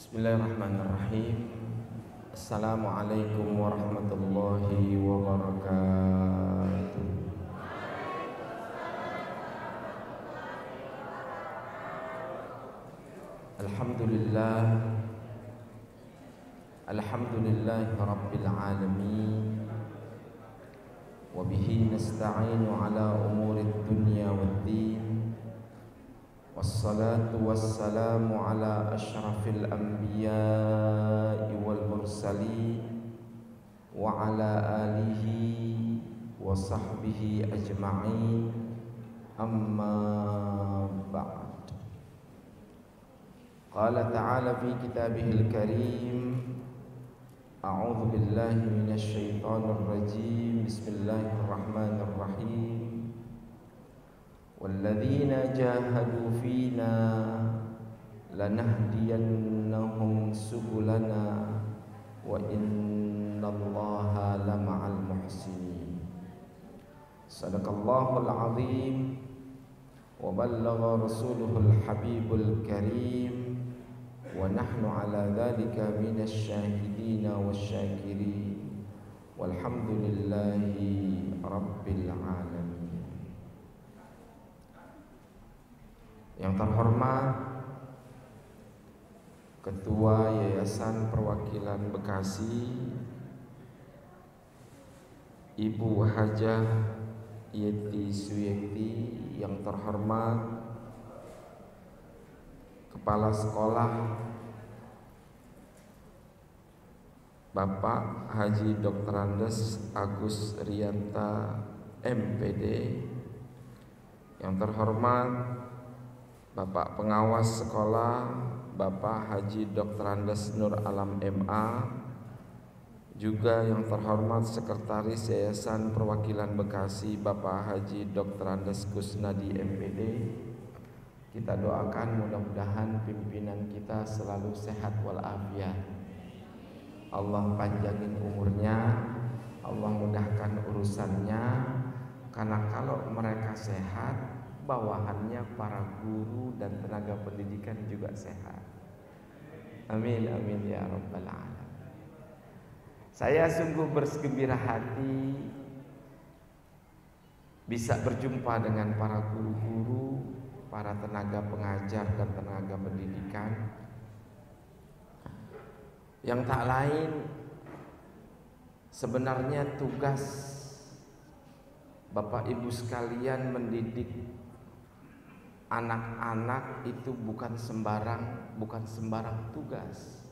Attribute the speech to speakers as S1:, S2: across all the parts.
S1: Bismillahirrahmanirrahim. Assalamualaikum warahmatullahi wabarakatuh. Alhamdulillah, alhamdulillahi rabbil alamin. Wabihi nasta'inu ala umurid dunya waddin. Wassalatu wassalamu ala ashrafil anbiya'i wal mursalin wa ala alihi wa sahbihi ajma'in, amma ba'd. Qala ta'ala fi kitabihil karim, a'udzu billahi minasy syaithanir rajim. Bismillahirrahmanirrahim. Walladzina jahadu fina lanahdiyannahum subulana wa innallaha lama'al muhsinin. Sadaqallahul azim wa ballagha rasuluhul habibul karim wa nahnu ala dzalika minasy syahidina wasyakirin walhamdulillahi rabbil alamin. Yang terhormat Ketua Yayasan Perwakilan Bekasi, Ibu Hajah Yeti Suyekti. Yang terhormat Kepala Sekolah Bapak Haji Dr. Andes Agus Rianta MPD. Yang terhormat Bapak Pengawas Sekolah Bapak Haji Dr. Andes Nur Alam MA. Juga yang terhormat Sekretaris Yayasan Perwakilan Bekasi Bapak Haji Dr. Andes Kusnadi MPD. Kita doakan mudah-mudahan pimpinan kita selalu sehat walafiat. Allah panjangin umurnya, Allah mudahkan urusannya. Karena kalau mereka sehat, bawahannya para guru dan tenaga pendidikan juga sehat. Amin amin ya rabbal alamin. Saya sungguh bergembira hati bisa berjumpa dengan para guru-guru, para tenaga pengajar dan tenaga pendidikan yang tak lain sebenarnya tugas Bapak Ibu sekalian mendidik anak-anak itu bukan sembarang tugas.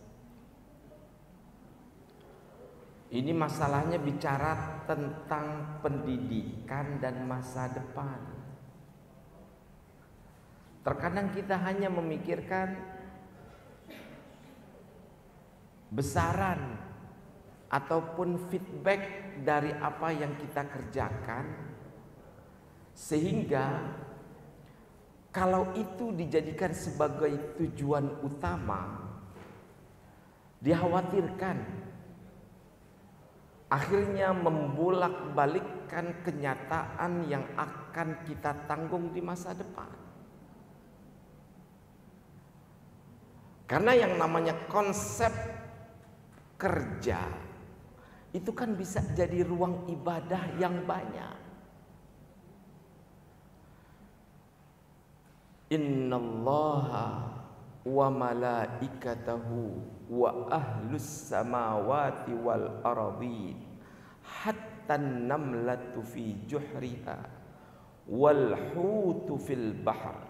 S1: Ini masalahnya bicara tentang pendidikan dan masa depan. Terkadang kita hanya memikirkan besaran ataupun feedback dari apa yang kita kerjakan, sehingga kalau itu dijadikan sebagai tujuan utama, dikhawatirkan akhirnya membolak-balikkan kenyataan yang akan kita tanggung di masa depan. Karena yang namanya konsep kerja itu kan bisa jadi ruang ibadah yang banyak. Innallaha wa malaikatahu wa ahlus samawati wal ardin hatta namlatu fi juhriha wal hutu fil bahr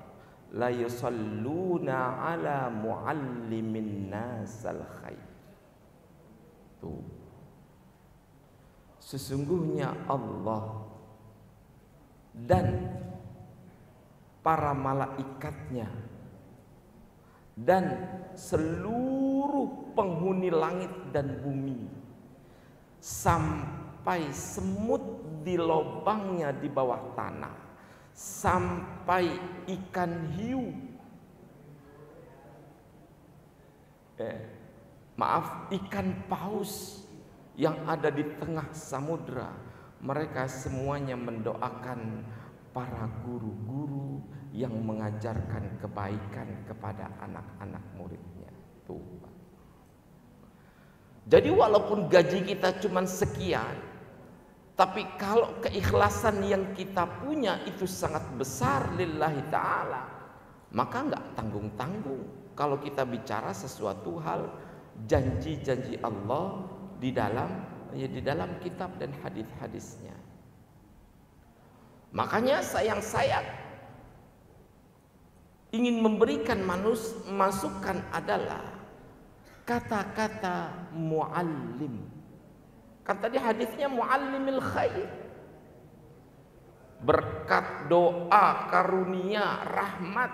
S1: la yusalluna ala muallimin nasal khair. Tuh, sesungguhnya Allah dan para malaikatnya dan seluruh penghuni langit dan bumi, sampai semut di lubangnya di bawah tanah, sampai ikan hiu, ikan paus yang ada di tengah samudra, mereka semuanya mendoakan para guru-guru yang mengajarkan kebaikan kepada anak-anak muridnya. Tuh, Jadi walaupun gaji kita cuma sekian, tapi kalau keikhlasan yang kita punya itu sangat besar lillahi ta'ala, maka nggak tanggung-tanggung kalau kita bicara sesuatu hal janji-janji Allah di dalam kitab dan hadis-hadisnya. Makanya saya ingin memberikan masukan adalah kata-kata muallim. Kan tadi hadisnya muallimil khair. Berkat, doa, karunia, rahmat.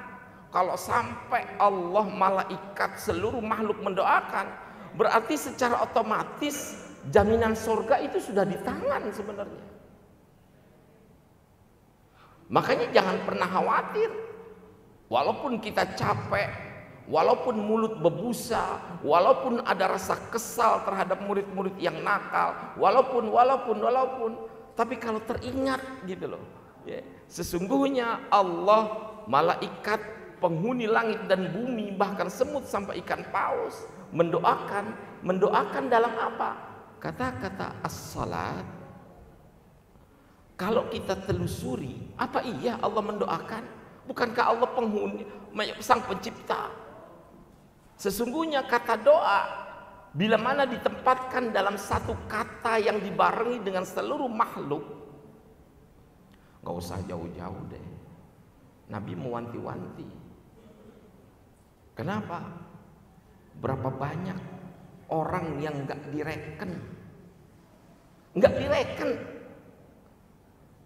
S1: Kalau sampai Allah, malaikat, seluruh makhluk mendoakan, berarti secara otomatis jaminan surga itu sudah di tangan sebenarnya. Makanya jangan pernah khawatir. Walaupun kita capek, walaupun mulut berbusa, walaupun ada rasa kesal terhadap murid-murid yang nakal, walaupun, tapi kalau teringat gitu loh, ya, sesungguhnya Allah, malaikat, penghuni langit dan bumi, bahkan semut sampai ikan paus mendoakan dalam apa? Kata-kata as-salat. Kalau kita telusuri, apa iya Allah mendoakan? Bukankah Allah penghuni, sang pencipta? Sesungguhnya kata doa, bila mana ditempatkan dalam satu kata yang dibarengi dengan seluruh makhluk, gak usah jauh-jauh deh. Nabi mewanti-wanti. Kenapa? Berapa banyak orang yang gak direken,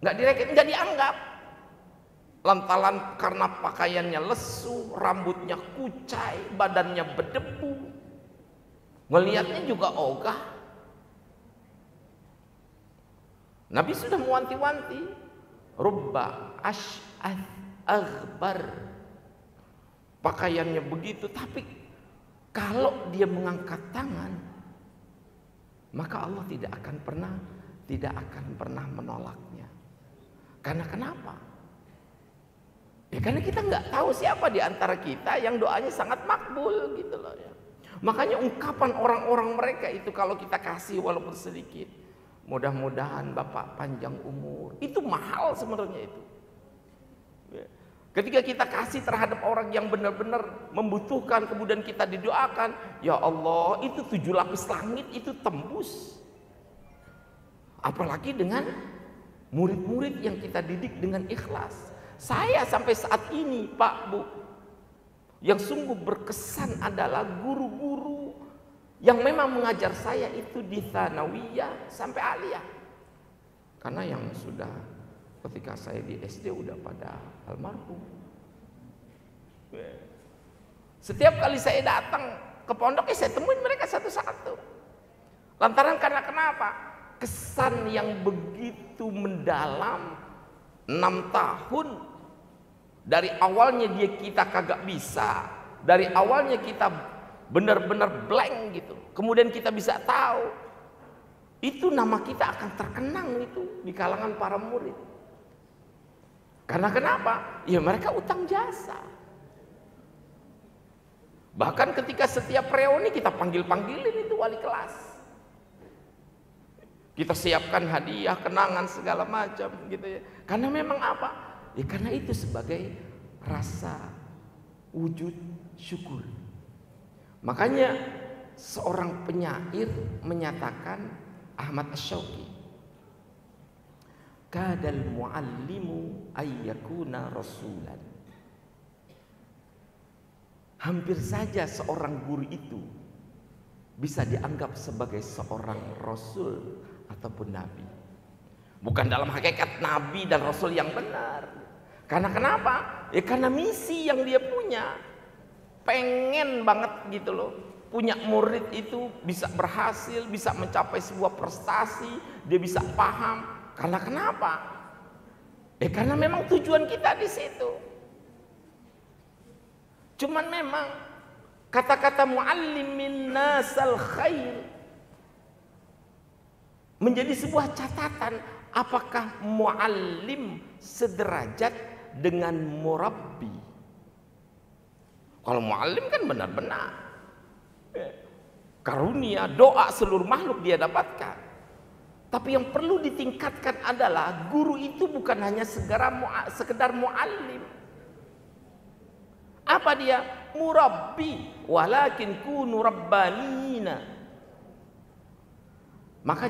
S1: nggak dianggap, lantaran karena pakaiannya lesu, rambutnya kucai, badannya berdebu, ngelihatnya juga ogah. Nabi sudah mewanti-wanti, rubba ash'ath aghbar, pakaiannya begitu, tapi kalau dia mengangkat tangan, maka Allah tidak akan pernah menolaknya. Karena kenapa? Ya karena kita nggak tahu siapa di antara kita yang doanya sangat makbul gitu loh ya. Makanya ungkapan orang-orang mereka itu kalau kita kasih walaupun sedikit, mudah-mudahan Bapak panjang umur, itu mahal sebenarnya itu. Ketika kita kasih terhadap orang yang benar-benar membutuhkan, kemudian kita didoakan, ya Allah, itu 7 lapis langit itu tembus. Apalagi dengan murid-murid yang kita didik dengan ikhlas. Saya sampai saat ini Pak Bu, yang sungguh berkesan adalah guru-guru yang memang mengajar saya itu di Tsanawiyah sampai Aliyah. Karena yang sudah ketika saya di SD udah pada almarhum. Setiap kali saya datang ke pondok, saya temuin mereka satu-satu. Lantaran karena kenapa? Kesan yang begitu mendalam, 6 tahun dari awalnya kita kagak bisa, dari awalnya kita benar-benar blank gitu, kemudian kita bisa tahu, itu nama kita akan terkenang itu di kalangan para murid. Karena kenapa? Ya mereka utang jasa. Bahkan ketika setiap reuni kita panggilin itu wali kelas. Kita siapkan hadiah, kenangan segala macam gitu ya. Karena memang apa? Ya karena itu sebagai rasa wujud syukur. Makanya seorang penyair menyatakan, Ahmad Asy-Syauqi, kadal muallimu ayyakuna rasulan. Hampir saja seorang guru itu bisa dianggap sebagai seorang rasul ataupun nabi. Bukan dalam hakikat nabi dan rasul yang benar. Karena kenapa? Ya karena misi yang dia punya. Pengen banget gitu loh, punya murid itu bisa berhasil, bisa mencapai sebuah prestasi, dia bisa paham. Karena kenapa? Karena memang tujuan kita di situ. Cuman memang kata-kata muallimin nasal khair menjadi sebuah catatan, apakah muallim sederajat dengan murabbi? Kalau muallim kan benar-benar. karunia, doa seluruh makhluk dia dapatkan. Tapi yang perlu ditingkatkan adalah guru itu bukan hanya sekedar muallim. Apa dia? Murabbi, walakin kunu rabbanina. Maka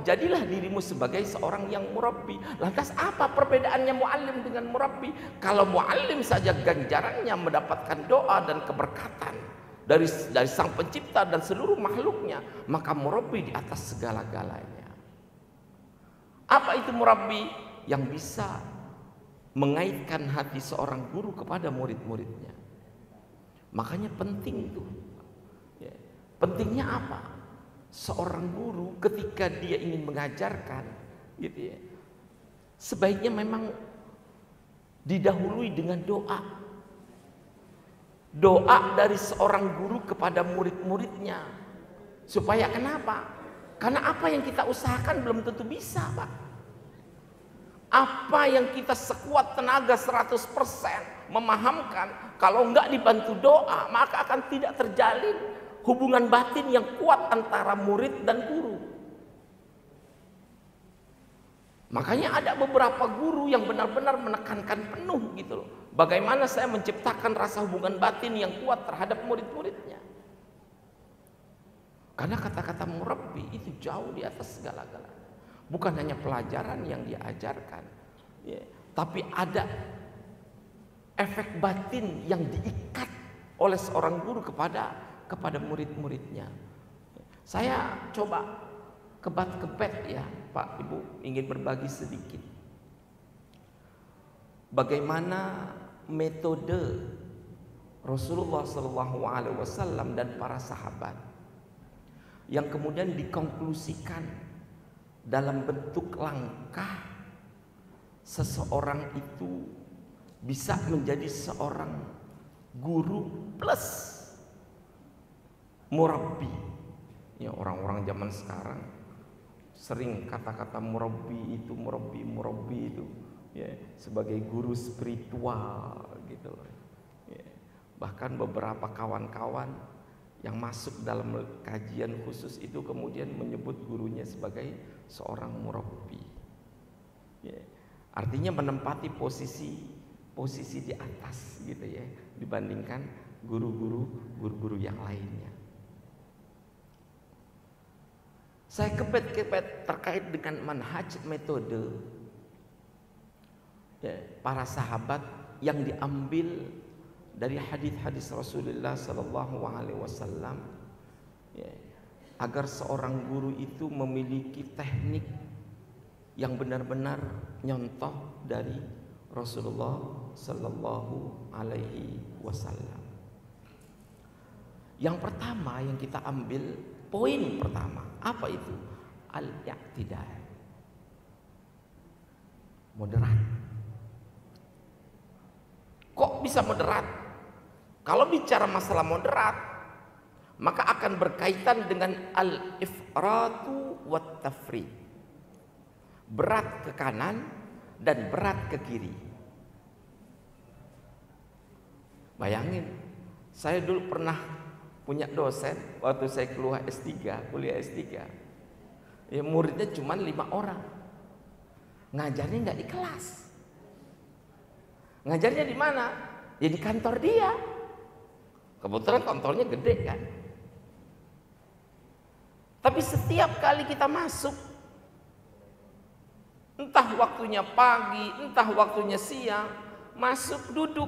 S1: jadilah dirimu sebagai seorang yang murabbi. Lantas apa perbedaannya muallim dengan murabbi? Kalau muallim saja ganjarannya mendapatkan doa dan keberkatan dari Sang Pencipta dan seluruh makhluknya, maka murabbi di atas segala-galanya. Apa itu murabbi? Yang bisa mengaitkan hati seorang guru kepada murid-muridnya. Makanya penting itu. Pentingnya apa? Seorang guru ketika dia ingin mengajarkan, gitu ya, sebaiknya memang didahului dengan doa. Doa dari seorang guru kepada murid-muridnya. Supaya kenapa? Karena apa yang kita usahakan belum tentu bisa, Pak. Apa yang kita sekuat tenaga 100% memahamkan, kalau enggak dibantu doa, maka akan tidak terjalin hubungan batin yang kuat antara murid dan guru. Makanya ada beberapa guru yang benar-benar menekankan penuh gitu loh. Bagaimana saya menciptakan rasa hubungan batin yang kuat terhadap murid-muridnya. Karena kata-kata murabbi itu jauh di atas segala-galanya. Bukan hanya pelajaran yang diajarkan, ya, tapi ada efek batin yang diikat oleh seorang guru kepada murid-muridnya. Saya coba kebat-kebet ya Pak Ibu, ingin berbagi sedikit. Bagaimana metode Rasulullah SAW dan para sahabat yang kemudian dikonklusikan dalam bentuk langkah seseorang itu bisa menjadi seorang guru plus murabbi. Ya, orang-orang zaman sekarang sering kata-kata murabbi itu ya, sebagai guru spiritual gitu. Ya, bahkan beberapa kawan-kawan yang masuk dalam kajian khusus itu kemudian menyebut gurunya sebagai seorang murabbi. Ya, artinya menempati posisi di atas gitu ya, dibandingkan guru-guru yang lainnya. Saya kebet-kebet terkait dengan manhaj metode ya, para sahabat yang diambil dari hadis-hadis Rasulullah Sallallahu Alaihi Wasallam, ya, agar seorang guru itu memiliki teknik yang benar-benar nyontoh dari Rasulullah Sallallahu Alaihi Wasallam. Yang pertama yang kita ambil, poin pertama, apa itu? Al-i'tidal, moderat. Kok bisa moderat? Kalau bicara masalah moderat, maka akan berkaitan dengan al-ifratu wat tafrid. Berat ke kanan dan berat ke kiri. Bayangin, saya dulu pernah punya dosen waktu saya kuliah S3. Ya, muridnya cuma 5 orang. Ngajarnya nggak di kelas. Ngajarnya di mana? Ya di kantor dia. Kebetulan kantornya gede kan. Tapi setiap kali kita masuk, entah waktunya pagi, entah waktunya siang, masuk duduk,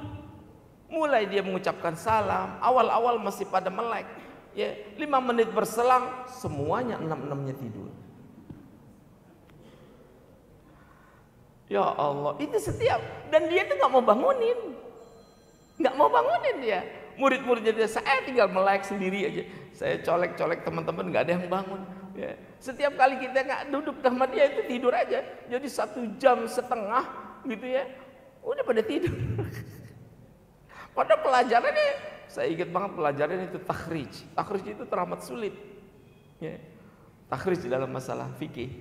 S1: mulai dia mengucapkan salam. Awal-awal masih pada melek, ya 5 menit berselang semuanya 6-6-nya tidur. Ya Allah, itu setiap, dan dia tuh nggak mau bangunin dia. Murid-muridnya dia, saya tinggal melek sendiri aja. Saya colek-colek teman-teman, nggak ada yang bangun. Ya. Setiap kali kita nggak duduk sama dia itu tidur aja. Jadi 1,5 jam gitu ya, udah pada tidur. Pada pelajarannya, saya ingat banget pelajaran itu takhrij. Takhrij itu teramat sulit. Ya. Takhrij dalam masalah fikih.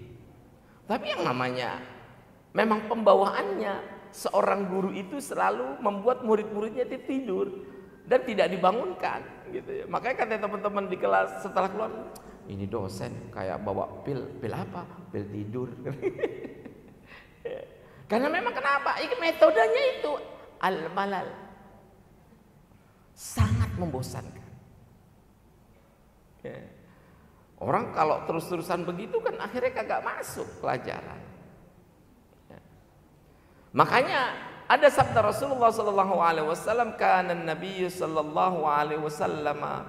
S1: Tapi yang namanya memang pembawaannya, seorang guru itu selalu membuat murid-muridnya tidur. dan tidak dibangunkan gitu ya. Makanya kata teman-teman di kelas setelah keluar, ini dosen kayak bawa pil apa? Pil tidur. Karena memang kenapa? Ini metodenya itu al-malal. Sangat membosankan. Ya. Orang kalau terus-terusan begitu kan akhirnya kagak masuk pelajaran. Ya. Makanya ada sabda Rasulullah sallallahu alaihi wasallam, kana an-nabiy sallallahu alaihi wasallam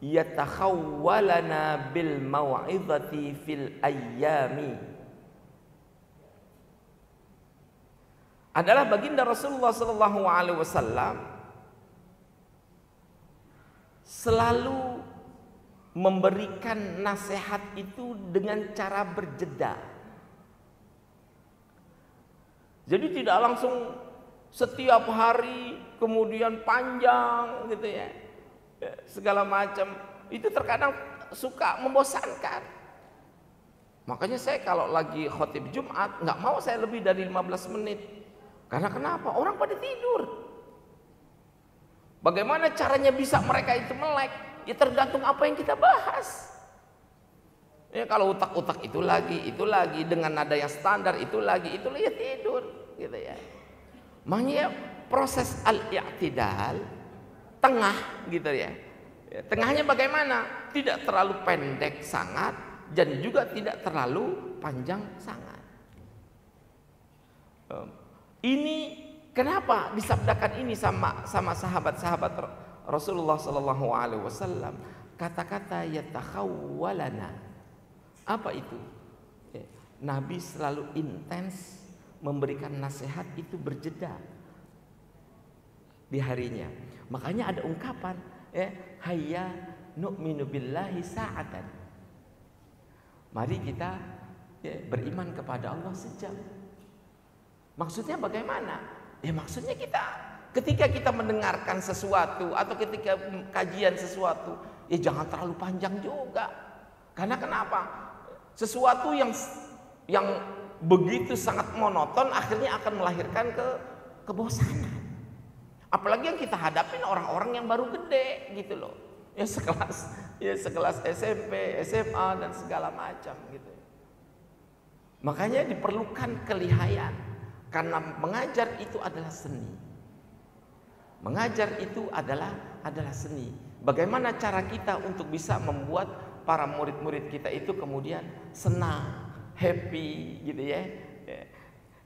S1: yatakhawwalana bil mau'izati fil ayyami. Adalah baginda Rasulullah sallallahu alaihi wasallam selalu memberikan nasihat itu dengan cara berjeda. Jadi tidak langsung setiap hari kemudian panjang gitu ya. Segala macam. Itu terkadang suka membosankan. Makanya saya kalau lagi khotib Jumat nggak mau saya lebih dari 15 menit. Karena kenapa? Orang pada tidur. Bagaimana caranya bisa mereka itu melek? Ya tergantung apa yang kita bahas. Ya kalau utak-utak itu lagi dengan nada yang standar itu lagi ya tidur gitu ya. Makanya proses al-i'tidal tengah gitu ya. Tengahnya bagaimana? Tidak terlalu pendek sangat dan juga tidak terlalu panjang sangat. Ini kenapa disabdakan ini sama sahabat-sahabat Rasulullah sallallahu alaihi wasallam? Kata-kata yatakhawwalana. Apa itu? Nabi selalu intens memberikan nasihat itu berjeda di harinya. Makanya ada ungkapan hayya nu'minu billahi sa'atan. Mari kita beriman kepada Allah sejam. Maksudnya bagaimana? Ya maksudnya ketika kita mendengarkan sesuatu atau ketika kajian sesuatu, ya jangan terlalu panjang juga. Karena kenapa? Sesuatu yang begitu sangat monoton akhirnya akan melahirkan kebosanan. Apalagi yang kita hadapin orang-orang yang baru gede gitu loh. Ya sekelas SMP, SMA dan segala macam gitu. Makanya diperlukan kelihayan. Karena mengajar itu adalah seni. Mengajar itu adalah seni. Bagaimana cara kita untuk bisa membuat para murid-murid kita itu kemudian senang, happy gitu ya.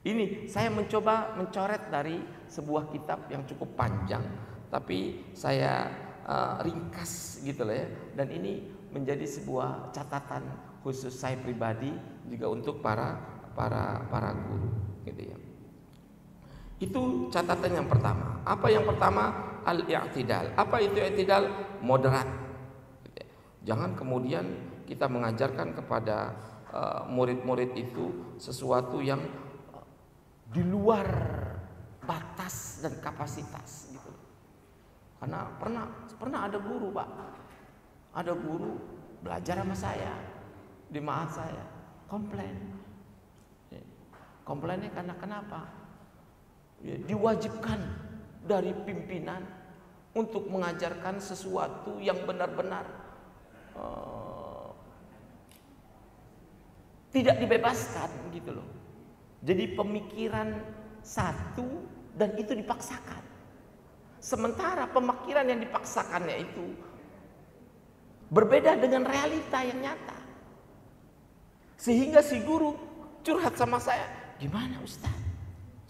S1: Ini saya mencoba mencoret dari sebuah kitab yang cukup panjang, tapi saya ringkas gitu loh ya. Dan ini menjadi sebuah catatan khusus saya pribadi juga untuk para guru gitu ya. Itu catatan yang pertama. Apa yang pertama? Al-i'tidal. Apa itu i'tidal? Moderat. Jangan kemudian kita mengajarkan kepada murid-murid itu sesuatu yang di luar batas dan kapasitas gitu. Karena pernah ada guru, Pak. Ada guru belajar sama saya di ma'had saya, komplain. Komplainnya karena kenapa? Ya, diwajibkan dari pimpinan untuk mengajarkan sesuatu yang benar-benar tidak dibebaskan gitu loh. Jadi pemikiran satu dan itu dipaksakan. Sementara pemikiran yang dipaksakannya itu berbeda dengan realita yang nyata. Sehingga si guru curhat sama saya, gimana Ustaz?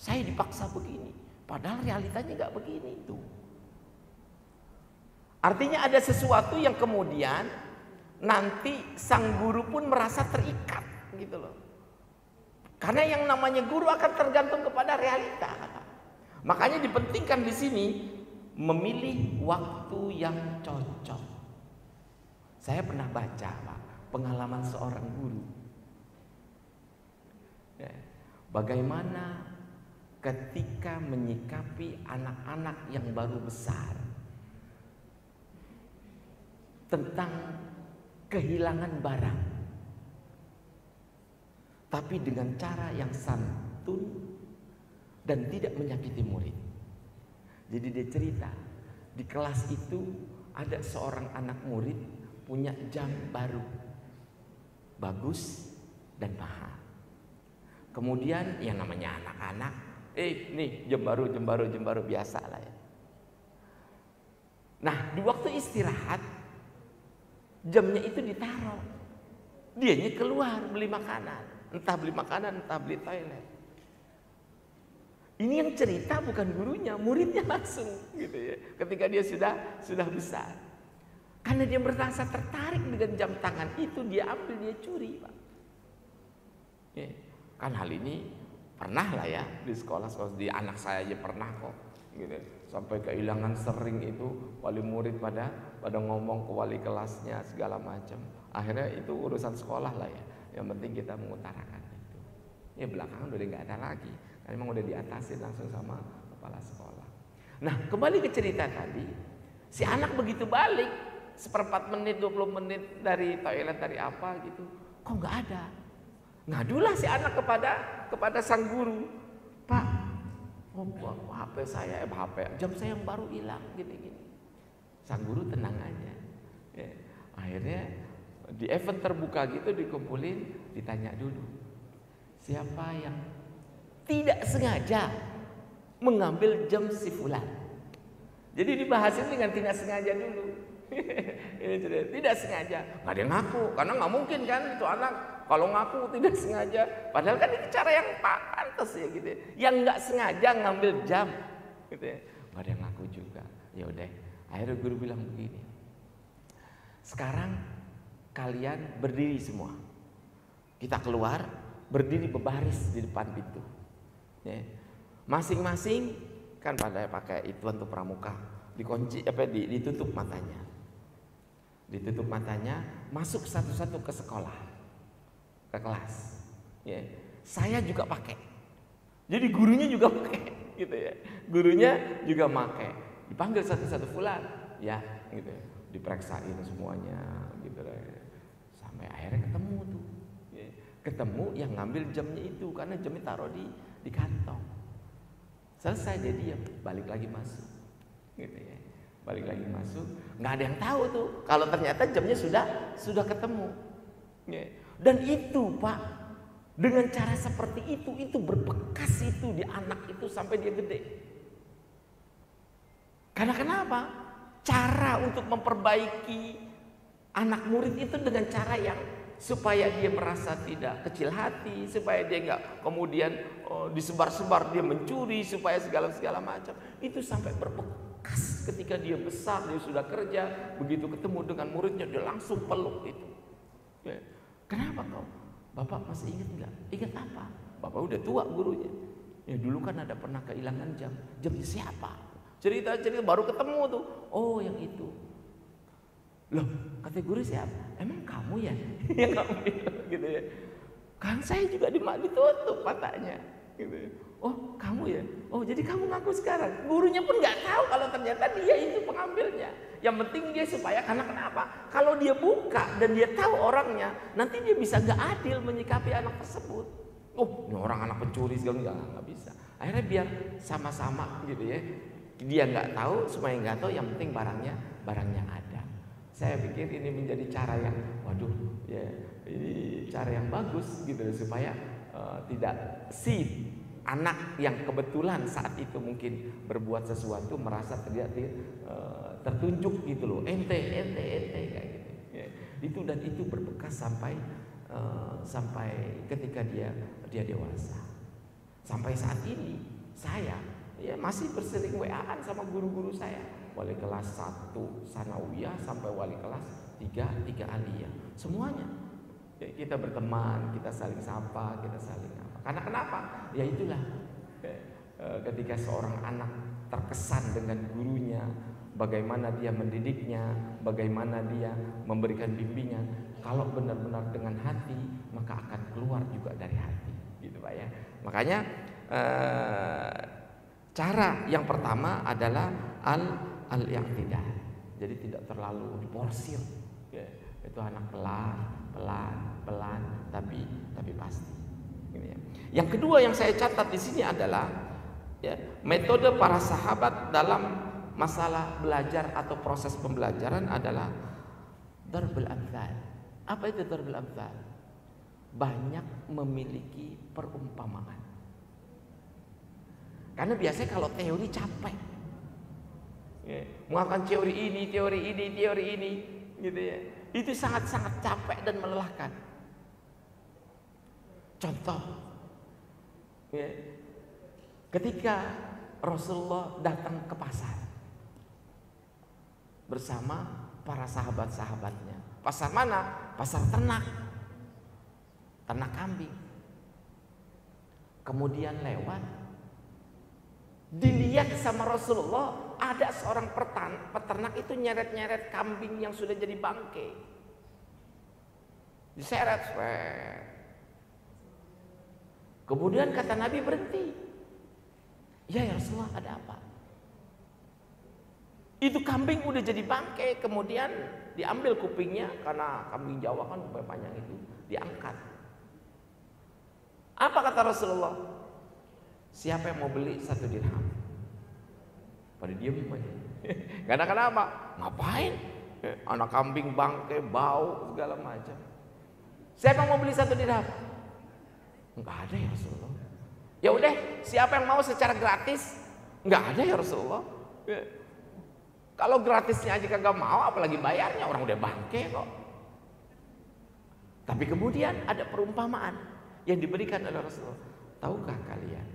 S1: Saya dipaksa begini, padahal realitanya nggak begini itu. Artinya ada sesuatu yang kemudian nanti sang guru pun merasa terikat gitu loh. Karena yang namanya guru akan tergantung kepada realita. Makanya dipentingkan di sini memilih waktu yang cocok. Saya pernah baca, Pak, pengalaman seorang guru. Bagaimana ketika menyikapi anak-anak yang baru besar tentang kehilangan barang, tapi dengan cara yang santun dan tidak menyakiti murid. Jadi dia cerita, di kelas itu ada seorang anak murid punya jam baru, bagus dan mahal. Kemudian yang namanya anak-anak, nih jam baru biasa lah ya. Nah di waktu istirahat jamnya itu ditaruh, dianya keluar beli makanan, entah beli makanan, entah beli toilet. Ini yang cerita bukan gurunya, muridnya langsung gitu ya. Ketika dia sudah besar, karena dia merasa tertarik dengan jam tangan itu, dia ambil, dia curi, Pak. Ya, kan hal ini pernah lah ya di sekolah di anak saya aja pernah kok, gitu. Sampai kehilangan sering itu wali murid pada ngomong ke wali kelasnya segala macam. Akhirnya itu urusan sekolah lah ya. Yang penting kita mengutarakan itu. Ya belakangan udah nggak ada lagi. Memang udah diatasin langsung sama kepala sekolah. Nah kembali ke cerita tadi, si anak begitu balik 1/4 menit 20 menit dari toilet dari apa gitu, kok nggak ada. Ngadulah si anak kepada sang guru, Pak, HP saya jam saya yang baru hilang gini. Sang guru tenang aja. Ya, akhirnya di event terbuka gitu dikumpulin, ditanya dulu, siapa yang tidak sengaja mengambil jam si fulan. Jadi dibahasin dengan tidak sengaja dulu. Ini tidak sengaja, nggak ada yang ngaku, karena nggak mungkin kan itu anak kalau ngaku tidak sengaja. Padahal kan itu cara yang pantas ya gitu. Yang nggak sengaja ngambil jam, gitu ya. Nggak ada yang ngaku juga. Ya udah, akhirnya guru bilang begini. Sekarang kalian berdiri semua. Kita keluar, berdiri berbaris di depan pintu. Ya. Masing-masing kan pada pakai itu untuk pramuka, dikunci ditutup matanya. Ditutup matanya, masuk satu-satu ke sekolah, ke kelas. Ya. Saya juga pakai. Jadi gurunya juga pakai, gitu ya. Gurunya juga pakai. Dipanggil satu-satu fulan, ya, gitu. Diperiksain semuanya, gitu ya. Sampai akhirnya ketemu tuh. Ya. Ketemu yang ngambil jamnya itu, karena jamnya taruh di kantong. Selesai dia diam, balik lagi masuk, gitu ya. Balik lagi masuk, nggak ada yang tahu tuh kalau ternyata jamnya sudah ketemu. Ya. Dan itu Pak, dengan cara seperti itu berbekas itu di anak itu sampai dia gede. Karena kenapa? Cara untuk memperbaiki anak murid itu dengan cara yang supaya dia merasa tidak kecil hati, supaya dia nggak kemudian disebar-sebar dia mencuri, supaya segala macam. Itu sampai berbekas ketika dia besar, dia sudah kerja, begitu ketemu dengan muridnya dia langsung peluk itu. Ya. Kenapa kau? Bapak masih ingat nggak? Ingat apa? Bapak udah tua gurunya. Ya dulu kan ada pernah kehilangan jam. Jamnya siapa? Cerita baru ketemu tuh. Oh yang itu. Loh, kata guru siapa? Emang kamu ya yang ngambil, gitu ya. Kan saya juga ditutup matanya, gitu ya. Oh kamu ya? Oh jadi kamu ngaku sekarang. Gurunya pun nggak tahu kalau ternyata dia itu pengambilnya. Yang penting dia supaya, karena kenapa? Kalau dia buka dan dia tahu orangnya, nanti dia bisa nggak adil menyikapi anak tersebut. Oh ini orang anak pencuri segala, nggak bisa. Akhirnya biar sama-sama gitu ya. Dia nggak tahu, supaya nggak tahu. Yang penting barangnya ada. Saya pikir ini menjadi cara yang, ya ini cara yang bagus gitu supaya tidak si anak yang kebetulan saat itu mungkin berbuat sesuatu merasa tidak tertunjuk gitu loh, ente kayak gitu. Ya, itu berbekas sampai ketika dia dewasa. Sampai saat ini saya ya masih bersering WA-an sama guru-guru saya. Wali kelas 1 sanawiyah sampai wali kelas 3 aliyah. Semuanya ya, kita berteman, kita saling sapa, kita saling apa. Karena kenapa? Ya itulah ketika seorang anak terkesan dengan gurunya, bagaimana dia mendidiknya, bagaimana dia memberikan bimbingan. Kalau benar-benar dengan hati, maka akan keluar juga dari hati, gitu Pak ya. Makanya cara yang pertama adalah al-i'tidal. Jadi tidak terlalu diporsir. Ya, itu anak pelan, tapi pasti. Gitu ya. Yang kedua yang saya catat di sini adalah ya, metode para sahabat dalam masalah belajar atau proses pembelajaran adalah darbul amthal. Apa itu darbul amthal? Banyak memiliki perumpamaan. Karena biasanya kalau teori capek, mengakan teori ini, gitu ya. Itu sangat-sangat capek dan melelahkan. Contoh, ketika Rasulullah datang ke pasar bersama para sahabat-sahabatnya. Pasar mana? Pasar ternak kambing. Kemudian lewat, dilihat sama Rasulullah, ada seorang peternak itu nyeret-nyeret kambing yang sudah jadi bangke. Diseret. Kemudian kata Nabi, berhenti. Ya Rasulullah, ada apa? Itu kambing udah jadi bangke. Kemudian diambil kupingnya, karena kambing Jawa kan kuping panjang itu, diangkat. Apa kata Rasulullah? Siapa yang mau beli 1 dirham? Pada diem aja. Karena kenapa? Ngapain? Anak kambing bangke, bau, segala macam. Siapa yang mau beli 1 dirham? Enggak ada ya Rasulullah. Ya udah, siapa yang mau secara gratis? Enggak ada ya Rasulullah. Kalau gratisnya aja kagak mau, apalagi bayarnya, orang udah bangke kok. Tapi kemudian ada perumpamaan yang diberikan oleh Rasulullah. Tahukah kalian,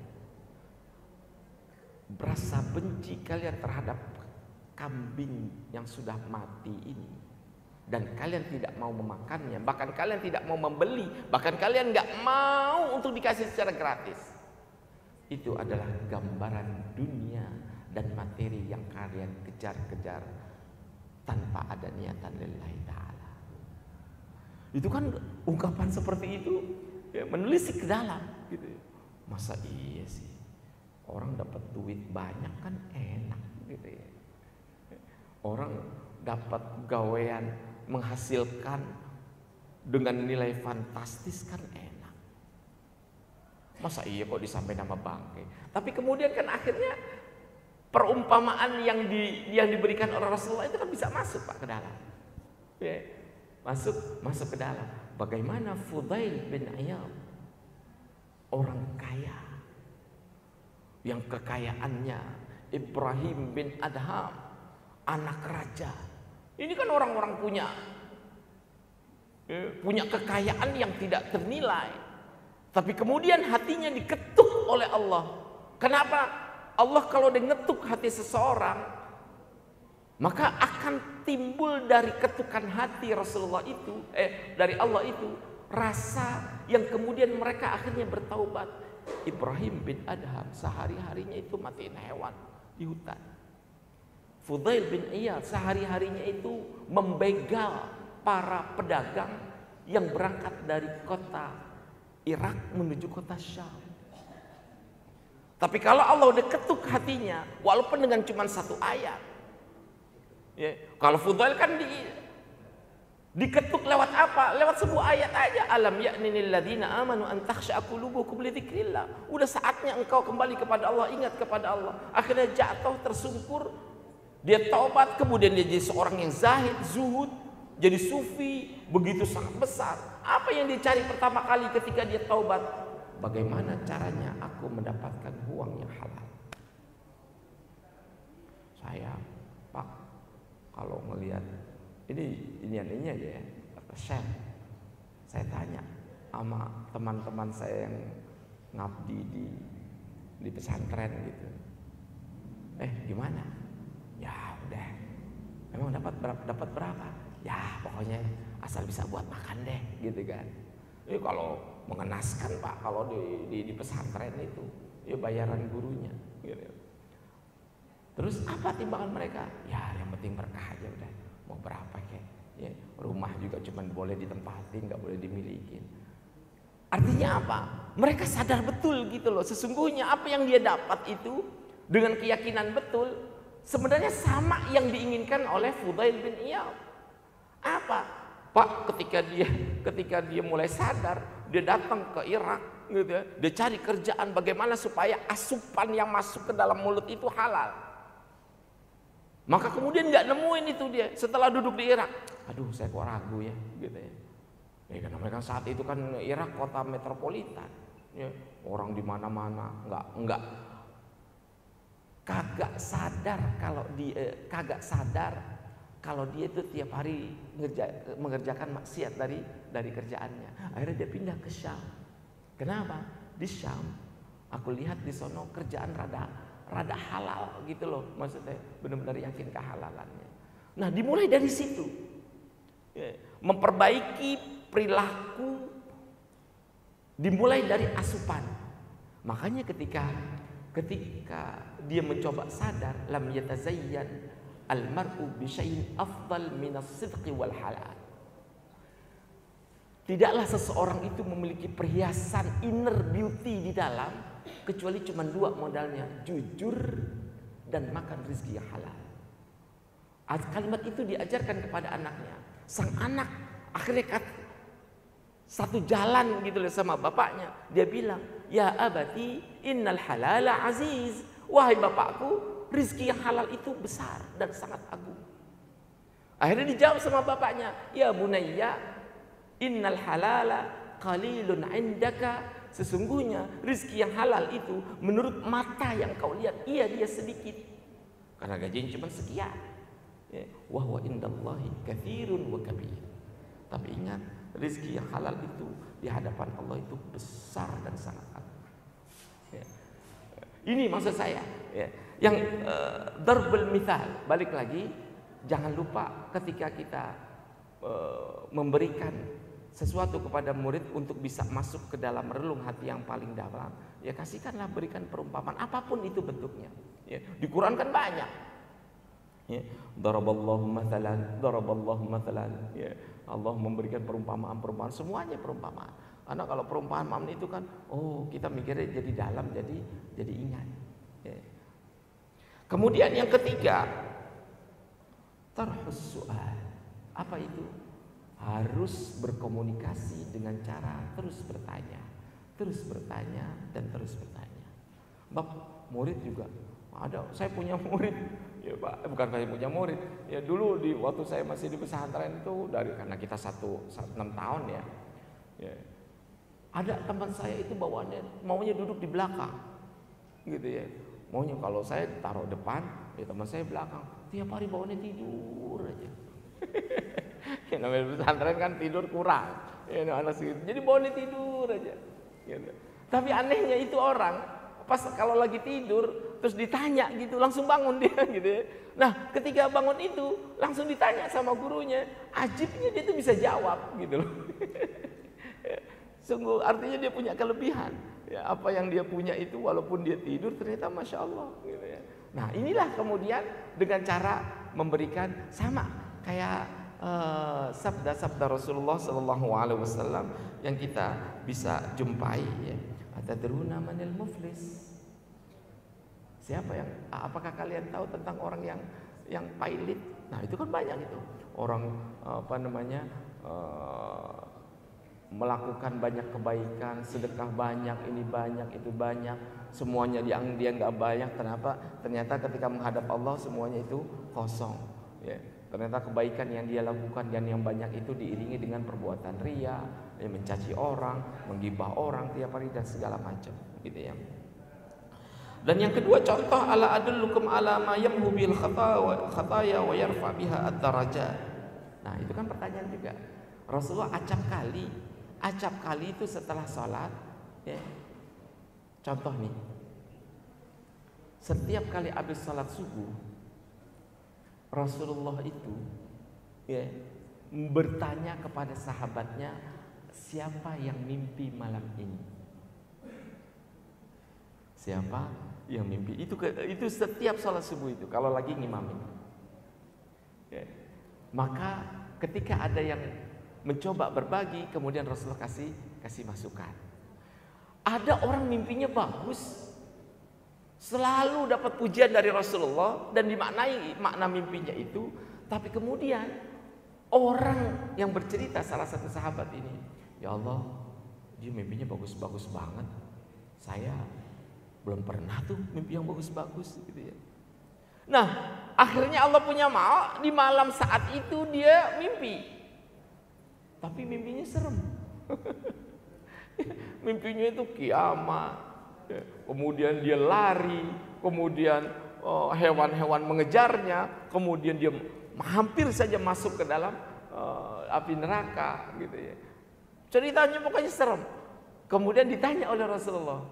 S1: berasa benci kalian terhadap kambing yang sudah mati ini, dan kalian tidak mau memakannya, bahkan kalian tidak mau membeli, bahkan kalian nggak mau untuk dikasih secara gratis. Itu adalah gambaran dunia dan materi yang kalian kejar-kejar tanpa ada niatan lillahi ta'ala. Itu kan ungkapan seperti itu ya, menelisik ke dalam gitu. Masa iya sih, orang dapat duit banyak kan enak gitu ya. Orang dapat gawean menghasilkan dengan nilai fantastis kan enak. Masa iya kok disampaikan nama bangke. Tapi kemudian kan akhirnya perumpamaan yang diberikan oleh Rasulullah itu kan bisa masuk Pak ke dalam. Ya, masuk ke dalam. Bagaimana Fudail bin Iyad, orang kaya yang kekayaannya Ibrahim bin Adham, anak raja. Ini kan orang-orang punya kekayaan yang tidak ternilai. Tapi kemudian hatinya diketuk oleh Allah. Kenapa? Allah kalau dia ngetuk hati seseorang, maka akan timbul dari ketukan hati Rasulullah itu, dari Allah itu, rasa yang kemudian mereka akhirnya bertaubat. Ibrahim bin Adham sehari-harinya itu matiin hewan di hutan. Fudail bin Iyad sehari-harinya itu membegal para pedagang yang berangkat dari kota Irak menuju kota Syam. Tapi kalau Allah udah ketuk hatinya, walaupun dengan cuma 1 ayat, ya, kalau Fudail kan diketuk lewat apa? Lewat sebuah ayat aja. Alam ya'ninil ladzina amanu an takhsha'a qulubuhum li dzikrillah. Udah saatnya engkau kembali kepada Allah, ingat kepada Allah. Akhirnya jatuh tersungkur, dia taubat, kemudian dia jadi seorang yang zahid, zuhud, jadi sufi, begitu sangat besar. Apa yang dicari pertama kali ketika dia taubat? Bagaimana caranya aku mendapatkan uang yang halal? Saya, Pak, kalau melihat ini aja ya, Chef, saya tanya sama teman-teman saya yang ngabdi di pesantren gitu. Gimana? Ya udah. Emang dapat berapa? Ya pokoknya asal bisa buat makan deh, gitu kan. Kalau mengenaskan Pak, kalau di pesantren itu, ya bayaran gurunya. Gitu. Terus apa timbangan mereka? Ya yang penting berkah aja udah. Mau berapa kek? Ya, rumah juga cuma boleh ditempatin, nggak boleh dimiliki. Artinya apa? Mereka sadar betul gitu loh. Sesungguhnya apa yang dia dapat itu dengan keyakinan betul sebenarnya sama yang diinginkan oleh Fudail bin Iyad. Apa? Pak, ketika dia mulai sadar, dia datang ke Irak, gitu ya. Dia cari kerjaan bagaimana supaya asupan yang masuk ke dalam mulut itu halal. Maka kemudian nggak nemuin itu dia setelah duduk di Irak. Aduh, saya kok ragu ya, gitu ya. Ya karena mereka saat itu kan Irak kota metropolitan, ya, orang di mana-mana, kagak sadar kalau dia itu tiap hari mengerjakan maksiat dari kerjaannya. Akhirnya dia pindah ke Syam. Kenapa? Di Syam aku lihat di sono kerjaan rada halal gitu loh, maksudnya benar-benar yakin kehalalannya. Nah, dimulai dari situ, ya, memperbaiki perilaku dimulai dari asupan. Makanya ketika dia mencoba sadar, lam yatazayyan al-mar'u bi syai'in afdal min as-sidqi wal halal. Tidaklah seseorang itu memiliki perhiasan inner beauty di dalam kecuali cuma dua modalnya, jujur dan makan rezeki yang halal. Kalimat itu diajarkan kepada anaknya. Sang anak akhirnya satu jalan gitu loh sama bapaknya. Dia bilang, ya abati innal halala aziz. Wahai bapakku, rizki yang halal itu besar dan sangat agung. Akhirnya dijawab sama bapaknya, ya bunayya innal halala qalilun indaka. Sesungguhnya rizki yang halal itu menurut mata yang kau lihat, iya dia sedikit. Karena gajinya cuma sekian. Wa huwa indallahi katsirun wa kabir. Tapi ingat, rezeki yang halal itu di hadapan Allah itu besar dan sangat agung. Ya. Ini maksud saya, ya. Yang darbul mithal, balik lagi, jangan lupa ketika kita memberikan sesuatu kepada murid untuk bisa masuk ke dalam relung hati yang paling dalam, ya kasihkanlah, berikan perumpamaan apapun itu bentuknya. Ya. Di Quran kan banyak. Ya. Daraballahu mathalan. Ya. Allah memberikan perumpamaan, semuanya perumpamaan. Karena kalau perumpamaan itu kan, oh kita mikirnya jadi dalam, jadi ingat. Ya. Kemudian yang ketiga, tarhus su'al. Apa itu? Harus berkomunikasi dengan cara terus bertanya dan terus bertanya. Murid juga ada. Saya punya murid. Ya Pak, bukan saya punya murid. Ya dulu waktu saya masih di pesantren itu karena kita 6 tahun ya. Ya. Ada teman saya itu maunya duduk di belakang. Gitu ya. Maunya kalau saya taruh depan, ya teman saya belakang. Tiap hari bawaannya tidur aja. Ya namanya pesantren kan tidur kurang. Ya anak segitu. Jadi bawaannya tidur aja. Gitu. Tapi anehnya itu orang pas kalau lagi tidur terus ditanya gitu langsung bangun dia gitu ya. Nah ketika bangun itu langsung ditanya sama gurunya, ajibnya dia tuh bisa jawab gitu loh. Sungguh artinya dia punya kelebihan ya, apa yang dia punya itu walaupun dia tidur ternyata Masya Allah gitu ya. Nah inilah kemudian dengan cara memberikan sama kayak sabda-sabda Rasulullah SAW yang kita bisa jumpai ya. Atadruna manil muflis? Siapa apakah kalian tahu tentang orang yang pailit? Nah, itu kan banyak itu. Orang melakukan banyak kebaikan, sedekah banyak, ini banyak, itu banyak, semuanya dia nggak banyak. Kenapa? Ternyata ketika menghadap Allah semuanya itu kosong. Ya. Ternyata kebaikan yang dia lakukan dan yang banyak itu diiringi dengan perbuatan riya, mencaci orang, menggibah orang tiap hari dan segala macam, gitu ya. Dan yang kedua contoh, ala adullukum ala ma yamhu bil khataya wa yarfa biha ad-darajat. Nah, itu kan pertanyaan juga. Rasulullah acap kali itu setelah sholat, ya. Contoh nih. Setiap kali habis sholat subuh, Rasulullah itu ya bertanya kepada sahabatnya, siapa yang mimpi malam ini? Siapa yang mimpi? Itu setiap sholat subuh itu kalau lagi ngimamin. Ya. Maka ketika ada yang mencoba berbagi, kemudian Rasulullah kasih masukan. Ada orang mimpinya bagus, selalu dapat pujian dari Rasulullah dan dimaknai makna mimpinya itu, tapi kemudian orang yang bercerita, salah satu sahabat ini, ya Allah, dia mimpinya bagus-bagus banget. Saya belum pernah tuh mimpi yang bagus-bagus gitu ya. Nah, akhirnya Allah punya mau, di malam saat itu dia mimpi. Tapi mimpinya serem. Mimpinya itu kiamat. Kemudian dia lari, kemudian hewan-hewan mengejarnya, kemudian dia hampir saja masuk ke dalam api neraka gitu ya. Ceritanya pokoknya serem. Kemudian ditanya oleh Rasulullah,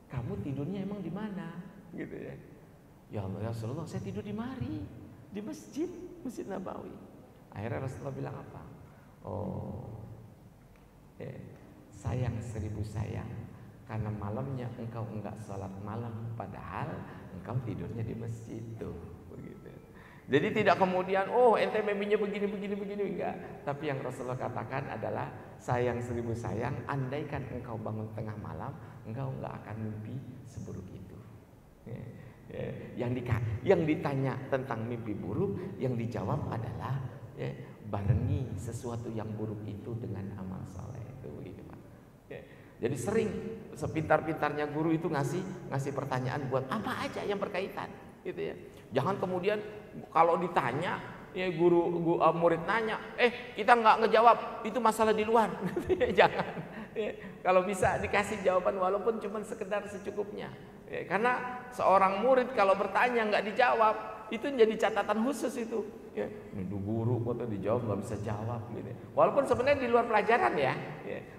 S1: "Kamu tidurnya emang di mana?" gitu ya. "Ya Allah, Rasulullah, saya tidur di mari, di Masjid Nabawi." Akhirnya Rasulullah bilang apa? "Oh, sayang 1000 sayang, karena malamnya engkau enggak sholat malam, padahal engkau tidurnya di masjid tuh." Begitu. Jadi tidak kemudian, "Oh, ente mimpinya begini, enggak. Tapi yang Rasulullah katakan adalah, sayang 1000 sayang, andaikan engkau bangun tengah malam, engkau enggak akan mimpi seburuk itu. Yang ditanya tentang mimpi buruk, yang dijawab adalah barengi sesuatu yang buruk itu dengan amal saleh itu, gitu Pak. Jadi sering sepintar-pintarnya guru itu ngasih pertanyaan buat apa aja yang berkaitan, gitu ya. Jangan kemudian kalau ditanya ya murid nanya, kita nggak ngejawab, itu masalah di luar. Jangan. Kalau bisa dikasih jawaban walaupun cuma sekedar secukupnya. Karena seorang murid kalau bertanya nggak dijawab, itu jadi catatan khusus itu. Ini guru kok dijawab nggak bisa jawab, gitu. Walaupun sebenarnya di luar pelajaran ya.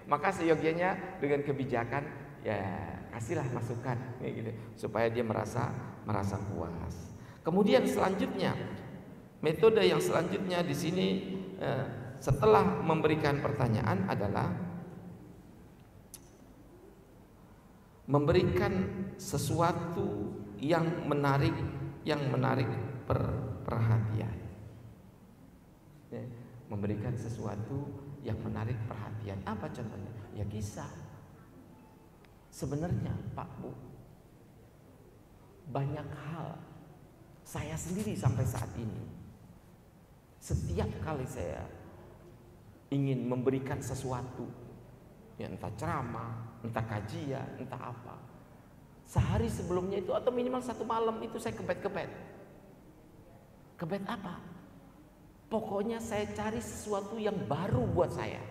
S1: Maka seyogianya dengan kebijakan ya kasihlah masukan, gitu, supaya dia merasa puas. Kemudian selanjutnya, metode yang selanjutnya di sini setelah memberikan pertanyaan adalah memberikan sesuatu yang menarik perhatian. Memberikan sesuatu yang menarik perhatian. Apa contohnya? Ya kisah. Sebenarnya Pak Bu, banyak hal saya sendiri sampai saat ini, setiap kali saya ingin memberikan sesuatu, ya entah ceramah, entah kajian, entah apa, sehari sebelumnya itu atau minimal 1 malam itu saya kebet. Kebet apa? Pokoknya saya cari sesuatu yang baru buat saya.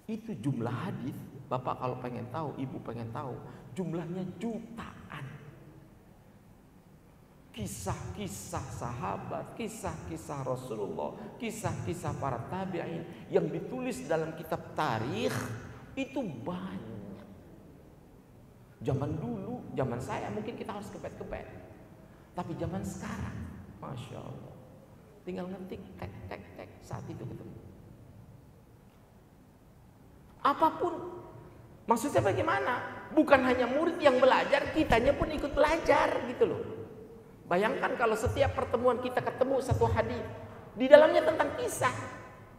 S1: Itu jumlah hadis, Bapak kalau pengen tahu, Ibu pengen tahu, jumlahnya jutaan. Kisah-kisah sahabat, kisah-kisah Rasulullah, kisah-kisah para tabi'in yang ditulis dalam kitab tarikh itu banyak. Zaman dulu, zaman saya mungkin kita harus kebet. Tapi zaman sekarang, Masya Allah, tinggal ngetik, tek, saat itu ketemu. Apapun, maksudnya bagaimana? Bukan hanya murid yang belajar, kitanya pun ikut belajar gitu loh. Bayangkan kalau setiap pertemuan kita ketemu satu hadis, di dalamnya tentang kisah.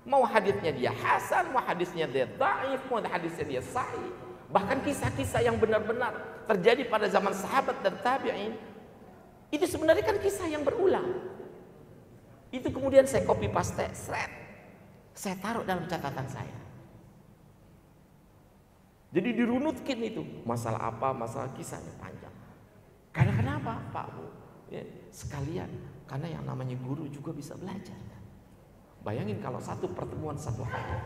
S1: Mau hadisnya dia hasan, mau hadisnya dia dhaif, mau hadisnya dia sahih. Bahkan kisah-kisah yang benar-benar terjadi pada zaman sahabat dan tabi'in, itu sebenarnya kan kisah yang berulang. Itu kemudian saya copy paste, saya taruh dalam catatan saya. Jadi dirunutkin itu, masalah apa, masalah kisahnya panjang. Karena kenapa Pak Bu? Ya, sekalian, karena yang namanya guru juga bisa belajar. Bayangin kalau satu pertemuan satu hari,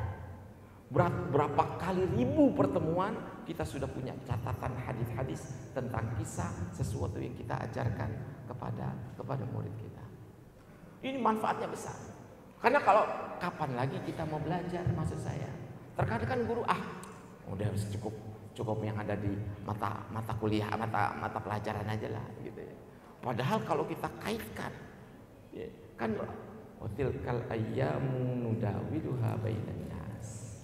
S1: berapa kali ribu pertemuan kita sudah punya catatan hadis-hadis tentang kisah sesuatu yang kita ajarkan kepada murid kita. Ini manfaatnya besar. Karena kalau kapan lagi kita mau belajar, maksud saya, terkadang kan guru udah cukup yang ada di mata kuliah, mata pelajaran aja lah, gitu ya. Padahal kalau kita kaitkan, ya, kan watilkal ayyamu nudawiluha bainan nas.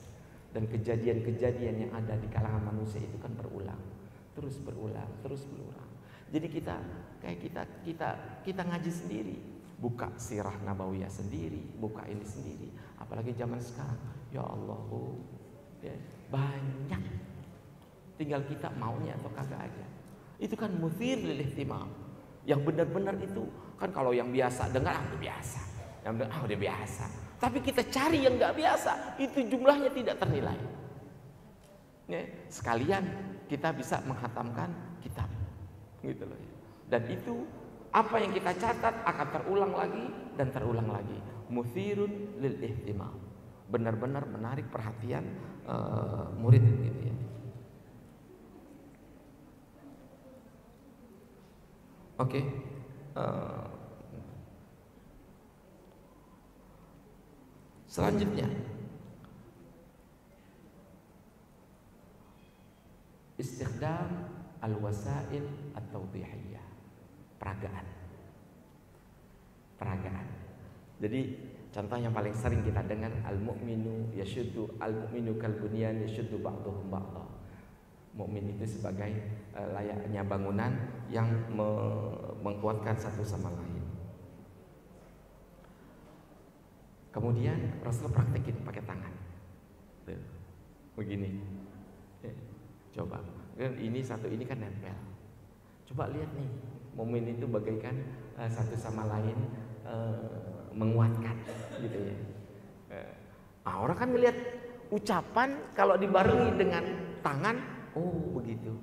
S1: Dan kejadian-kejadian yang ada di kalangan manusia itu kan berulang, terus berulang. Jadi kita ngaji sendiri, buka sirah nabawiyah sendiri, buka ini sendiri. Apalagi zaman sekarang, ya Allah, ya, banyak. Tinggal kita maunya atau kagak aja. Itu kan muthir lil ihtimam. Yang benar-benar itu kan kalau yang biasa dengar udah biasa, yang dengar udah biasa. Tapi kita cari yang nggak biasa, itu jumlahnya tidak ternilai. Ya, sekalian kita bisa menghatamkan kitab, gitu loh. Dan itu Apa yang kita catat akan terulang lagi dan terulang lagi. Muthirun lil ihtimam. Benar-benar menarik perhatian murid gitu ya. Oke. Selanjutnya istikhdam al-wasail at-tawdihiyah. Peragaan. Jadi contoh yang paling sering kita dengar, al-mu'minu yashuddu al-mu'minu kal bunyan yashuddu ba'duhum ba'dha. Mukmin itu sebagai layaknya bangunan yang menguatkan satu sama lain. Kemudian Rasul praktekin pakai tangan. Tuh, begini. Coba. Ini satu ini kan nempel. Coba lihat nih, mukmin itu bagaikan satu sama lain menguatkan gitu ya. Orang kan melihat ucapan kalau dibarengi dengan tangan, oh begitu.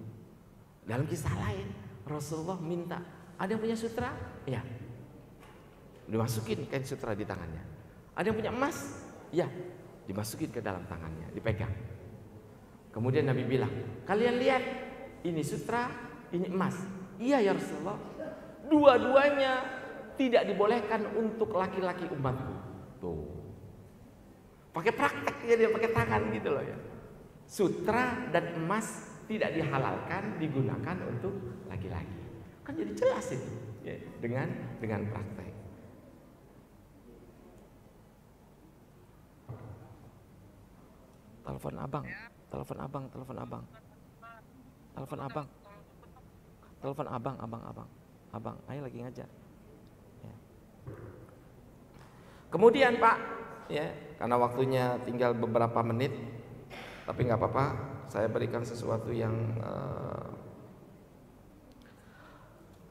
S1: Dalam kisah lain Rasulullah minta, ada yang punya sutra? Ya, dimasukin kain sutra di tangannya. Ada yang punya emas? Ya, dimasukin ke dalam tangannya, dipegang. Kemudian Nabi bilang, kalian lihat, ini sutra, ini emas. Iya ya Rasulullah, dua-duanya tidak dibolehkan untuk laki-laki umatku. Tuh, pakai praktek ya, dia pakai tangan gitu loh ya. Sutra dan emas tidak dihalalkan digunakan untuk laki-laki. Kan jadi jelas itu ya, dengan praktek. Telepon abang. Abang, ayo lagi ngajar. Ya. Kemudian Pak, ya, karena waktunya tinggal beberapa menit, tapi nggak apa-apa, saya berikan sesuatu yang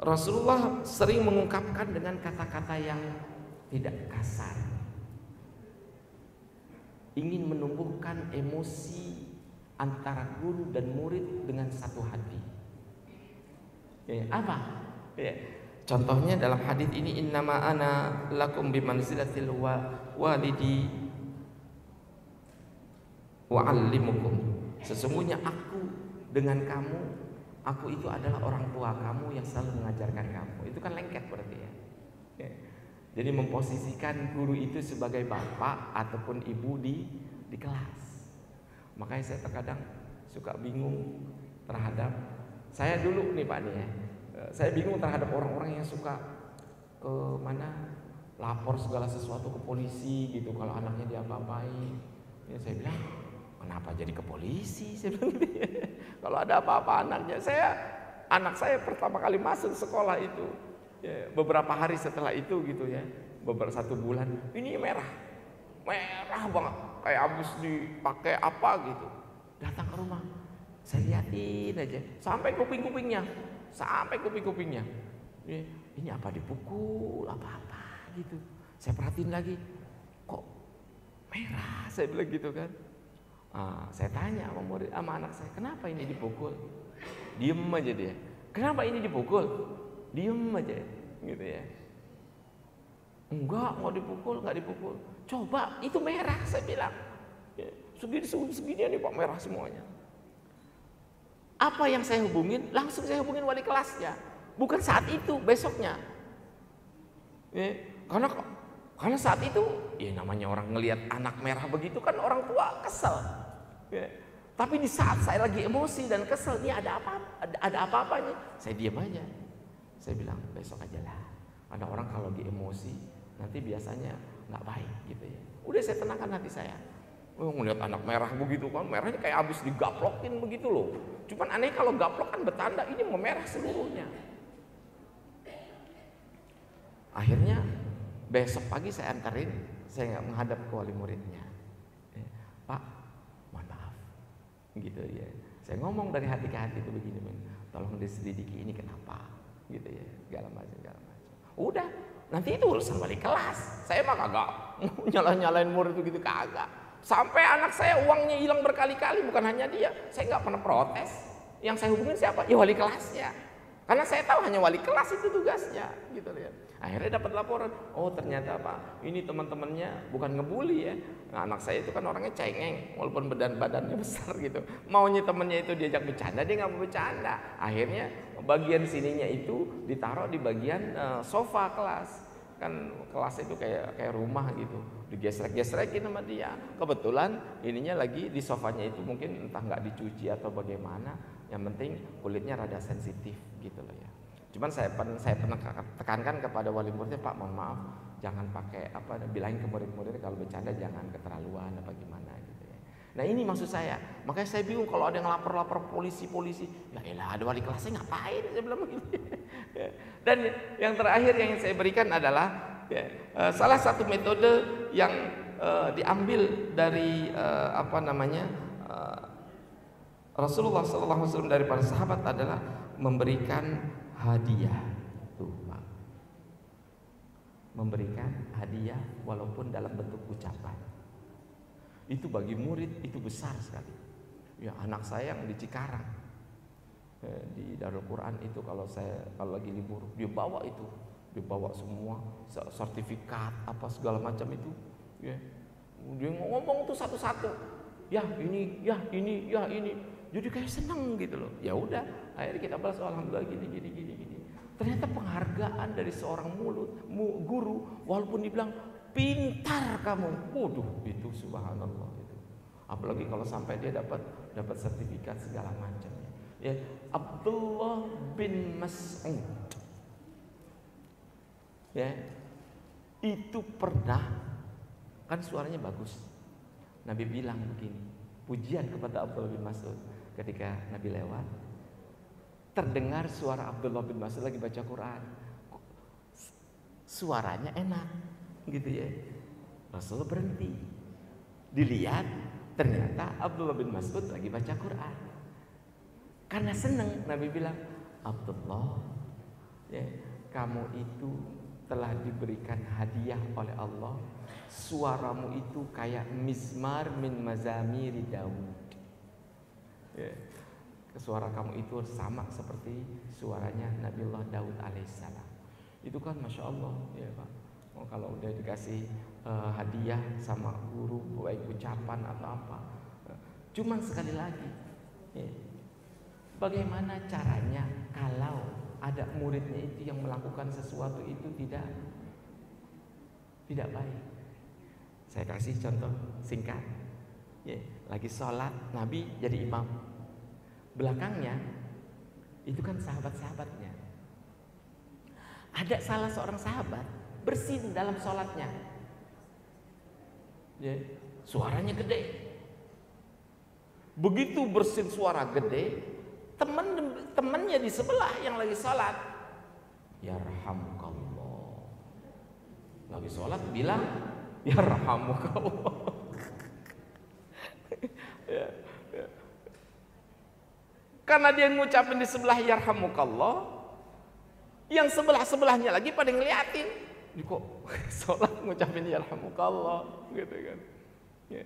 S1: Rasulullah sering mengungkapkan dengan kata-kata yang tidak kasar. Ingin menumbuhkan emosi antara guru dan murid dengan satu hati. Ya, apa? Ya. Contohnya dalam hadis ini, innama ana lakum bimanzilatil walidi wa'allimukum. Sesungguhnya aku dengan kamu, aku itu adalah orang tua kamu yang selalu mengajarkan kamu. Itu kan lengket berarti ya. Ya. Jadi memposisikan guru itu sebagai bapak ataupun ibu di kelas. Makanya saya terkadang suka bingung terhadap, saya dulu nih Pak nih ya, saya bingung terhadap orang-orang yang suka ke mana lapor segala sesuatu ke polisi gitu kalau anaknya diapa-apain. Ya saya bilang, kenapa jadi ke polisi? Saya bilang gitu ya. Kalau ada apa-apa anaknya, anak saya pertama kali masuk sekolah itu, ya, beberapa hari setelah itu gitu ya, beberapa 1 bulan, ini merah banget, kayak habis dipakai apa gitu. Datang ke rumah, saya liatin aja sampai kuping-kupingnya. Ini apa dipukul, apa-apa gitu. Saya perhatiin lagi, kok merah, saya bilang gitu kan. Saya tanya sama anak saya, kenapa ini dipukul? Diem aja dia. Kenapa ini dipukul? Diem aja gitu ya. Enggak dipukul. Coba itu merah, saya bilang. Segini nih Pak, merah semuanya. Apa yang saya hubungin? Langsung saya hubungin wali kelasnya. Bukan saat itu, besoknya. Ya, karena saat itu, ya namanya orang ngelihat anak merah begitu kan orang tua kesel. Ya. Tapi di saat saya lagi emosi dan kesel, ini ada apa nih? Saya diam aja. Saya bilang besok aja lah. Ada orang kalau lagi emosi nanti biasanya nggak baik gitu ya. Udah saya tenangkan hati saya. Ngelihat anak merah begitu kan, merahnya kayak habis digaplokin begitu loh. Cuman aneh kalau gaplok kan bertanda ini memerah seluruhnya. Akhirnya besok pagi saya antarin, saya nggak menghadap ke wali muridnya. Pak, mohon maaf, gitu ya. Saya ngomong dari hati ke hati itu begini, tolong diselidiki ini kenapa, gitu ya, segala macam. Udah, nanti itu urusan wali kelas. Saya mah kagak nyalain murid itu gitu, kagak. Sampai anak saya uangnya hilang berkali-kali, bukan hanya dia. Saya nggak pernah protes. Yang saya hubungin siapa? Ya wali kelasnya. Karena saya tahu hanya wali kelas itu tugasnya, gitu ya. Akhirnya dapat laporan, oh ternyata Pak, ini teman-temannya bukan ngebully ya. Nah, anak saya itu kan orangnya cengeng, walaupun badannya besar gitu. Maunya temannya itu diajak bercanda, dia nggak mau bercanda. Akhirnya bagian sininya itu ditaruh di bagian sofa kelas. Kan kelas itu kayak rumah gitu, digesrek-gesrekin sama dia. Kebetulan ininya lagi di sofanya itu mungkin entah nggak dicuci atau bagaimana. Yang penting kulitnya rada sensitif gitu loh ya. Cuman saya pernah tekankan kepada wali muridnya, Pak mohon maaf jangan pakai bilangin ke murid-murid kalau bercanda jangan keterlaluan apa gimana gitu ya. Nah ini maksud saya, makanya saya bingung kalau ada yang lapor polisi, ya elah ada wali kelasnya ngapain, saya bilang begitu. Dan yang terakhir yang saya berikan adalah salah satu metode yang diambil dari Rasulullah SAW dari para sahabat adalah memberikan hadiah. Tuh Pak, memberikan hadiah walaupun dalam bentuk ucapan. Itu bagi murid itu besar sekali. Ya anak saya yang di Cikarang di Darul Quran itu kalau lagi libur dia bawa semua sertifikat apa segala macam itu. Ya. Dia ngomong tuh satu-satu. Ya ini. Jadi kayak seneng gitu loh. Ya udah, akhirnya kita balas alhamdulillah gini. Ternyata penghargaan dari seorang guru, walaupun dibilang pintar kamu, waduh itu subhanallah itu. Apalagi kalau sampai dia dapat sertifikat segala macam. Ya, Abdullah bin Mas'ud. Ya, itu pernah kan suaranya bagus. Nabi bilang begini, pujian kepada Abdullah bin Mas'ud. Ketika Nabi lewat, terdengar suara Abdullah bin Mas'ud lagi baca Quran. Suaranya enak, gitu ya. Rasulullah berhenti. Dilihat, ternyata Abdullah bin Mas'ud lagi baca Quran. Karena senang, Nabi bilang, Abdullah, ya, kamu itu telah diberikan hadiah oleh Allah. Suaramu itu kayak mizmar min mazamiri Daud. Ya, suara kamu itu sama seperti suaranya Nabiullah Daud alaihissalam. Itu kan masya Allah ya Pak. Kalau udah dikasih hadiah sama guru baik ucapan atau apa, cuman sekali lagi ya, bagaimana caranya kalau ada muridnya itu yang melakukan sesuatu itu tidak baik. Saya kasih contoh singkat ya, lagi sholat Nabi jadi imam, belakangnya itu kan sahabat-sahabatnya. Ada salah seorang sahabat bersin dalam sholatnya ya, suaranya gede. Begitu bersin suara gede, temannya di sebelah yang lagi sholat, yarhamukallah, lagi sholat bilang yarhamukallah. Ya. Karena dia ngucapin di sebelah yarhamukallah, yang sebelahnya lagi pada ngeliatin, kok sholat ngucapin yarhamukallah gitu kan ya.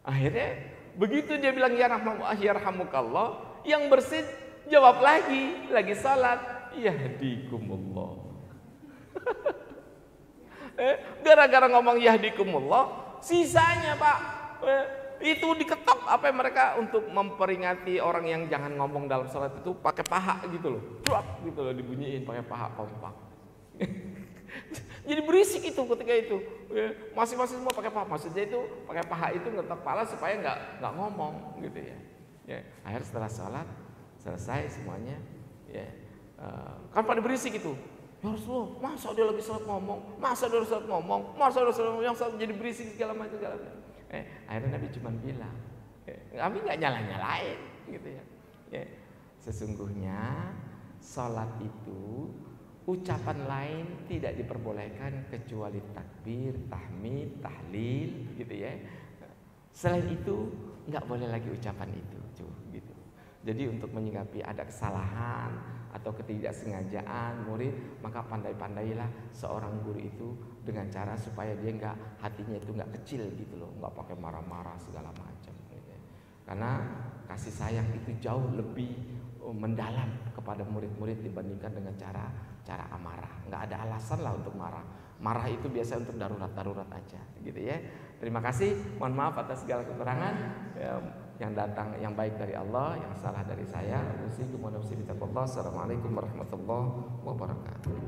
S1: Akhirnya begitu dia bilang yarhamukallah, yang bersin jawab lagi sholat, yahdikumullah. Gara-gara ngomong yahdikumullah, sisanya Pak itu diketok apa mereka untuk memperingati orang yang jangan ngomong dalam sholat itu pakai paha gitu loh, gitu loh, dibunyiin pakai paha kompak. Jadi berisik itu ketika itu masing-masing semua pakai paha, maksudnya itu pakai paha itu ngetok kepala supaya nggak ngomong gitu ya. Akhirnya setelah sholat selesai semuanya ya, kan pada berisik itu. Ya Rasulullah, masa dia lagi sholat ngomong, masa dia sholat ngomong, yang sholat jadi berisik segala macam. Akhirnya Nabi cuma bilang, Nabi nggak nyalain gitu ya. Sesungguhnya sholat itu ucapan lain tidak diperbolehkan kecuali takbir, tahmid, tahlil gitu ya. Selain itu nggak boleh lagi ucapan itu gitu. Jadi untuk menyikapi ada kesalahan atau ketidaksengajaan murid, maka pandai-pandailah seorang guru itu dengan cara supaya dia hatinya itu nggak kecil gitu loh, nggak pakai marah-marah segala macam gitu. Karena kasih sayang itu jauh lebih mendalam kepada murid-murid dibandingkan dengan cara amarah. Nggak ada alasan lah untuk marah. Marah itu biasa untuk darurat aja, gitu ya. Terima kasih. Mohon maaf atas segala kekurangan. Yang datang yang baik dari Allah, yang salah dari saya. Assalamualaikum warahmatullahi wabarakatuh.